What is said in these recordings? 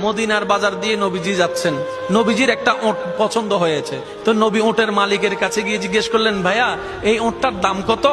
মদিনার বাজার দিয়ে নবীজি যাচ্ছেন, নবীজির একটা ওট পছন্দ হয়েছে। তো নবী ওটের মালিকের কাছে গিয়ে জিজ্ঞেস করলেন, ভাইয়া এই ওটটার দাম কত?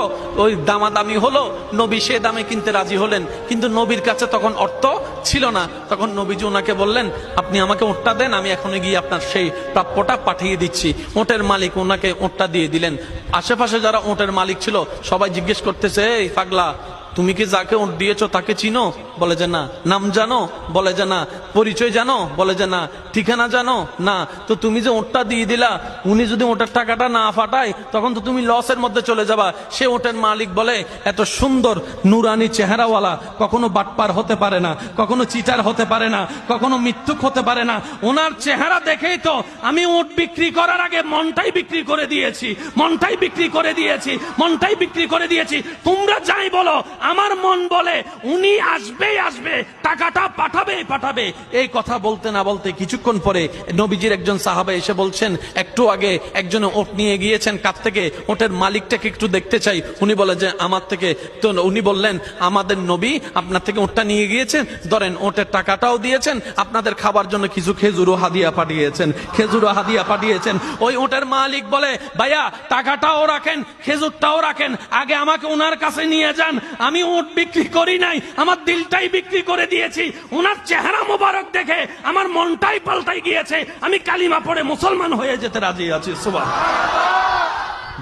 ওই দামাদামি হলো, নবী সে দামে কিনতে রাজি হলেন, কিন্তু নবীর কাছে তখন অর্থ ছিল না। তখন নবীজি ওনাকে বললেন, আপনি আমাকে ওটটা দেন, আমি এখনই গিয়ে আপনার সেই প্রাপ্যটা পাঠিয়ে দিচ্ছি। ওটের মালিক ওনাকে ওটটা দিয়ে দিলেন। আশেপাশে যারা ওটের মালিক ছিল সবাই জিজ্ঞেস করতেছে, এই পাগলা, তুমি কি যাকে ওট দিয়েছো তাকে চিনো? বলে যে না। নাম জানো? বলে যে না। পরিচয় জানো? বলে যে না। ঠিকানা জানো? না। তো তুমি যে ওটটা দিয়ে দিলা, উনি যদি ওটার টাকাটা না ফাটায় তখন তো তুমি লসের মধ্যে চলে যাবা। সে ওটের মালিক বলে, এত সুন্দর নুরানি চেহারাওয়ালা কখনো বাটপার হতে পারে না, কখনো চিটার হতে পারে না, কখনো মিথ্যুক হতে পারে না। ওনার চেহারা দেখেই তো আমি ওট বিক্রি করার আগে মনটাই বিক্রি করে দিয়েছি, মনটাই বিক্রি করে দিয়েছি, মনটাই বিক্রি করে দিয়েছি। তোমরা যাই বলো, আমার মন বলে উনি আসবেই আসবে, টাকাটা পাঠাবেই পাঠাবে। এই কথা বলতে না বলতে কিছুক্ষণ পরে নবীজির একজন সাহাবা এসে বলছেন, একটু আগে একজন ওট নিয়ে গিয়েছেন কাছ থেকে, ওটের মালিকটাকে একটু দেখতে চাই। উনি বলে যে আমার থেকে। তো উনি বললেন, আমাদের নবী আপনার থেকে ওটটা নিয়ে গিয়েছেন, ধরেন ওটের টাকাটাও দিয়েছেন, আপনাদের খাবার জন্য কিছু খেজুরও হাদিয়া পাঠিয়েছেন, খেজুরও হাদিয়া পাঠিয়েছেন। ওই ওটের মালিক বলে, ভাইয়া টাকাটাও রাখেন, খেজুরটাও রাখেন, আগে আমাকে ওনার কাছে নিয়ে যান। আমি ওট বিক্রি করি নাই, আমার দিলটাই বিক্রি করে দিয়েছি। ওনার চেহারা মোবারক দেখে আমার মনটাই পাল্টাই গিয়েছে, আমি কালিমা পড়ে মুসলমান হয়ে যেতে রাজি আছি। সুবহানাল্লাহ।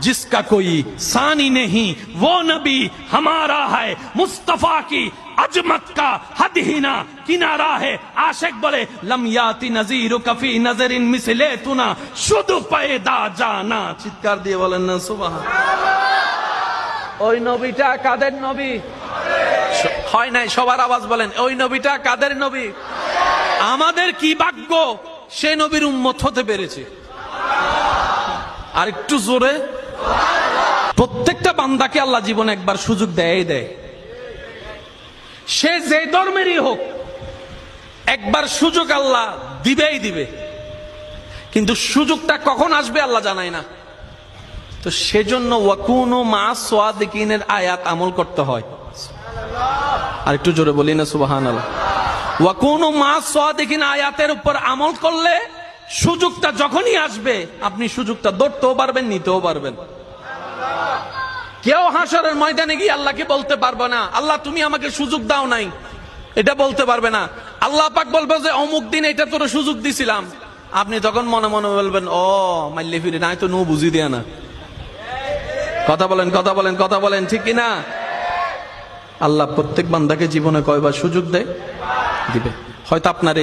जिसका कोई सानी नहीं वो नबी हमारा है, मुस्तफा की अजमत का हद ही ना किनारा है। आशिक बोले, लम याति नजीरु कफी नजरिन मिसले तुना शुद्ध पैदा जाना। चित्कार दिए बोलेन ना सुबहानाल्लाह। ওই নবীটা কাদের নবী? হয় নাই, সবার আওয়াজ বলেন, ওই নবীটা কাদের নবী? আমাদের কি ভাগ্য সে নবীর উম্মত হতে পেরেছে। আর একটু জোরে। প্রত্যেকটা বান্দাকে আল্লাহ জীবনে একবার সুযোগ দেয় দেয়, সে যে ধর্মেরই হোক, একবার সুযোগ আল্লাহ দিবেই দিবে, কিন্তু সুযোগটা কখন আসবে আল্লাহ জানায় না। তো সেজন্য ওয়াকুনু মা সাদিকিনের আয়াত আমল করতে হয়। আর একটু জোরে বলি না সুবহানাল্লাহ। ওয়াকুনু মা সাদিকিন আয়াতের উপর আমল করলে সুযোগটা যখনই আসবে আপনি সুযোগটা ধরতেও পারবেন, নিতেও পারবেন। কেউ হাসরের ময়দানে গিয়ে আল্লাহকে বলতে পারবে না, আল্লাহ তুমি আমাকে সুযোগ দাও নাই, এটা বলতে পারবে না। আল্লাহ পাক বলবে যে অমুক দিন এটা তোর সুযোগ দিছিলাম। আপনি তখন মনে মনে বলবেন, ও মাইলে ফিরে নাই তো নো বুঝি দেয়া না। কথা বলেন, কথা বলেন, কথা বলেন, ঠিক কিনা? আল্লাহ প্রত্যেক বান্দাকে জীবনে কয়বার সুযোগ দেয়? দিবে। হয়তো আপনার